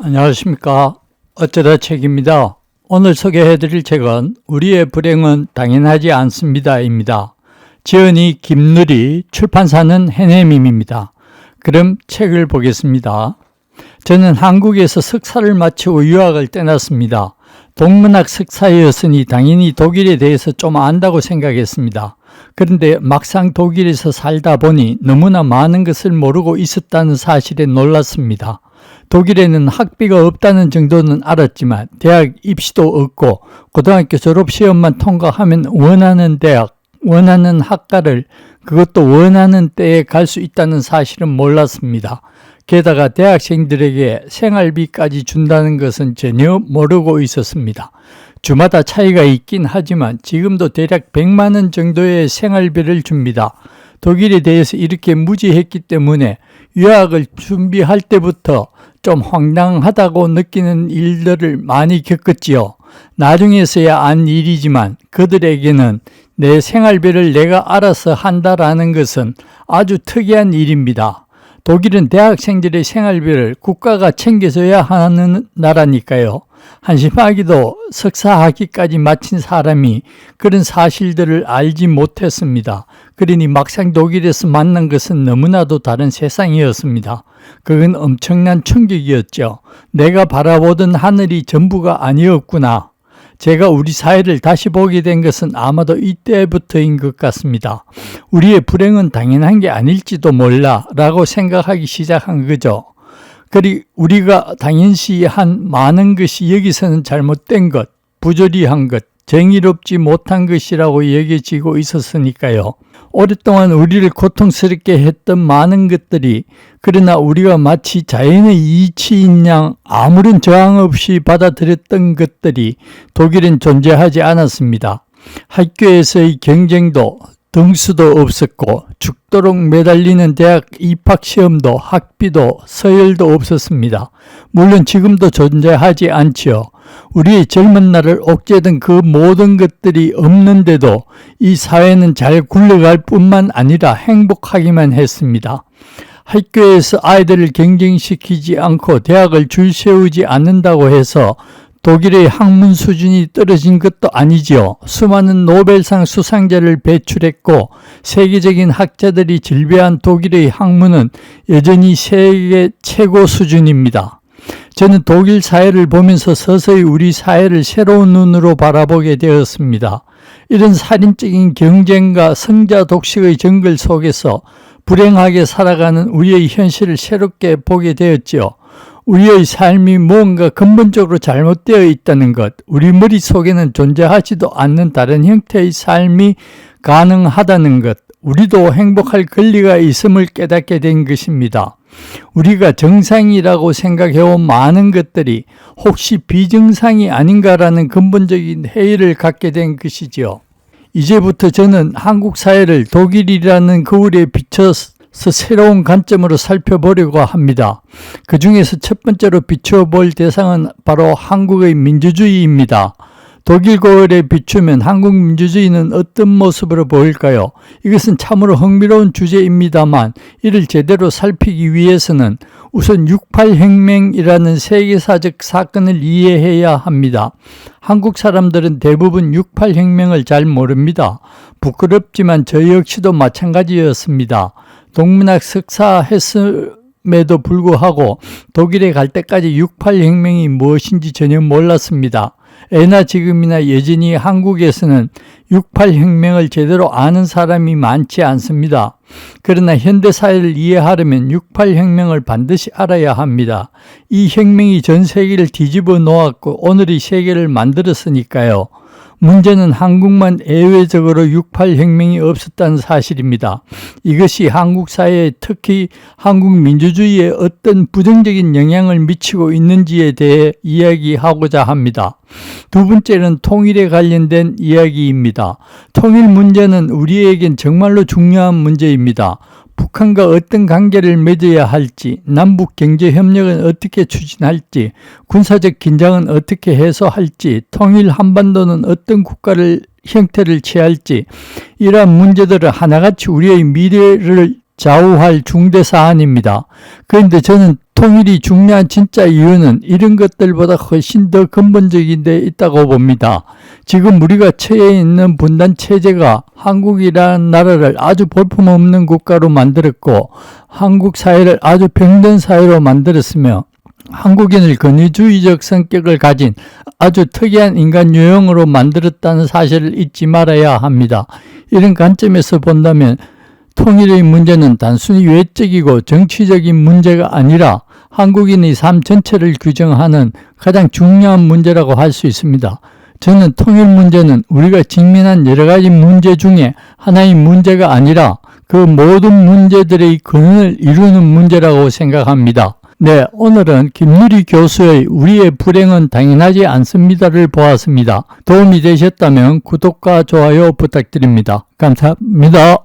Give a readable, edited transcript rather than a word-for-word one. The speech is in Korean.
안녕하십니까. 어쩌다 책입니다. 오늘 소개해드릴 책은 우리의 불행은 당연하지 않습니다 입니다. 지은이 김누리, 출판사는 해내밈입니다. 그럼 책을 보겠습니다. 저는 한국에서 석사를 마치고 유학을 떠났습니다. 동문학 석사였으니 당연히 독일에 대해서 좀 안다고 생각했습니다. 그런데 막상 독일에서 살다 보니 너무나 많은 것을 모르고 있었다는 사실에 놀랐습니다. 독일에는 학비가 없다는 정도는 알았지만 대학 입시도 없고 고등학교 졸업시험만 통과하면 원하는 대학, 원하는 학과를 그것도 원하는 때에 갈 수 있다는 사실은 몰랐습니다. 게다가 대학생들에게 생활비까지 준다는 것은 전혀 모르고 있었습니다. 주마다 차이가 있긴 하지만 지금도 대략 100만 원 정도의 생활비를 줍니다. 독일에 대해서 이렇게 무지했기 때문에 유학을 준비할 때부터 좀 황당하다고 느끼는 일들을 많이 겪었지요. 나중에서야 안 일이지만 그들에게는 내 생활비를 내가 알아서 한다라는 것은 아주 특이한 일입니다. 독일은 대학생들의 생활비를 국가가 챙겨줘야 하는 나라니까요. 한심하게도 석사학위까지 마친 사람이 그런 사실들을 알지 못했습니다. 그러니 막상 독일에서 만난 것은 너무나도 다른 세상이었습니다. 그건 엄청난 충격이었죠. 내가 바라보던 하늘이 전부가 아니었구나. 제가 우리 사회를 다시 보게 된 것은 아마도 이때부터인 것 같습니다. 우리의 불행은 당연한 게 아닐지도 몰라 라고 생각하기 시작한 거죠. 그리고 우리가 당연시한 많은 것이 여기서는 잘못된 것, 부조리한 것, 정의롭지 못한 것이라고 여겨지고 있었으니까요. 오랫동안 우리를 고통스럽게 했던 많은 것들이 그러나 우리가 마치 자연의 이치인 양 아무런 저항 없이 받아들였던 것들이 독일엔 존재하지 않았습니다. 학교에서의 경쟁도 등수도 없었고 죽도록 매달리는 대학 입학시험도 학비도 서열도 없었습니다. 물론 지금도 존재하지 않지요. 우리의 젊은 날을 옥죄던 그 모든 것들이 없는데도 이 사회는 잘 굴러갈 뿐만 아니라 행복하기만 했습니다. 학교에서 아이들을 경쟁시키지 않고 대학을 줄 세우지 않는다고 해서 독일의 학문 수준이 떨어진 것도 아니지요. 수많은 노벨상 수상자를 배출했고 세계적인 학자들이 질비한 독일의 학문은 여전히 세계 최고 수준입니다. 저는 독일 사회를 보면서 서서히 우리 사회를 새로운 눈으로 바라보게 되었습니다. 이런 살인적인 경쟁과 성자 독식의 정글 속에서 불행하게 살아가는 우리의 현실을 새롭게 보게 되었지요. 우리의 삶이 무언가 근본적으로 잘못되어 있다는 것, 우리 머릿속에는 존재하지도 않는 다른 형태의 삶이 가능하다는 것, 우리도 행복할 권리가 있음을 깨닫게 된 것입니다. 우리가 정상이라고 생각해온 많은 것들이 혹시 비정상이 아닌가라는 근본적인 회의를 갖게 된 것이지요. 이제부터 저는 한국 사회를 독일이라는 거울에 비춰서 새로운 관점으로 살펴보려고 합니다. 그 중에서 첫 번째로 비춰볼 대상은 바로 한국의 민주주의입니다. 독일 거울에 비추면 한국 민주주의는 어떤 모습으로 보일까요? 이것은 참으로 흥미로운 주제입니다만 이를 제대로 살피기 위해서는 우선 6.8혁명이라는 세계사적 사건을 이해해야 합니다. 한국 사람들은 대부분 6.8혁명을 잘 모릅니다. 부끄럽지만 저 역시도 마찬가지였습니다. 동문학 석사 했음에도 불구하고 독일에 갈 때까지 6.8혁명이 무엇인지 전혀 몰랐습니다. 예나 지금이나 여전히 한국에서는 6.8혁명을 제대로 아는 사람이 많지 않습니다. 그러나 현대사회를 이해하려면 6.8혁명을 반드시 알아야 합니다. 이 혁명이 전 세계를 뒤집어 놓았고 오늘의 세계를 만들었으니까요. 문제는 한국만 예외적으로 6.8혁명이 없었다는 사실입니다. 이것이 한국 사회에 특히 한국 민주주의에 어떤 부정적인 영향을 미치고 있는지에 대해 이야기하고자 합니다. 두 번째는 통일에 관련된 이야기입니다. 통일 문제는 우리에겐 정말로 중요한 문제입니다. 북한과 어떤 관계를 맺어야 할지, 남북 경제협력은 어떻게 추진할지, 군사적 긴장은 어떻게 해소할지, 통일 한반도는 어떤 국가를 형태를 취할지 이러한 문제들을 하나같이 우리의 미래를 좌우할 중대 사안입니다. 그런데 저는 통일이 중요한 진짜 이유는 이런 것들보다 훨씬 더 근본적인 데 있다고 봅니다. 지금 우리가 처해 있는 분단 체제가 한국이라는 나라를 아주 볼품없는 국가로 만들었고 한국 사회를 아주 병든 사회로 만들었으며 한국인을 권위주의적 성격을 가진 아주 특이한 인간 유형으로 만들었다는 사실을 잊지 말아야 합니다. 이런 관점에서 본다면 통일의 문제는 단순히 외적이고 정치적인 문제가 아니라 한국인의 삶 전체를 규정하는 가장 중요한 문제라고 할 수 있습니다. 저는 통일 문제는 우리가 직면한 여러 가지 문제 중에 하나의 문제가 아니라 그 모든 문제들의 근원을 이루는 문제라고 생각합니다. 네, 오늘은 김누리 교수의 우리의 불행은 당연하지 않습니다를 보았습니다. 도움이 되셨다면 구독과 좋아요 부탁드립니다. 감사합니다.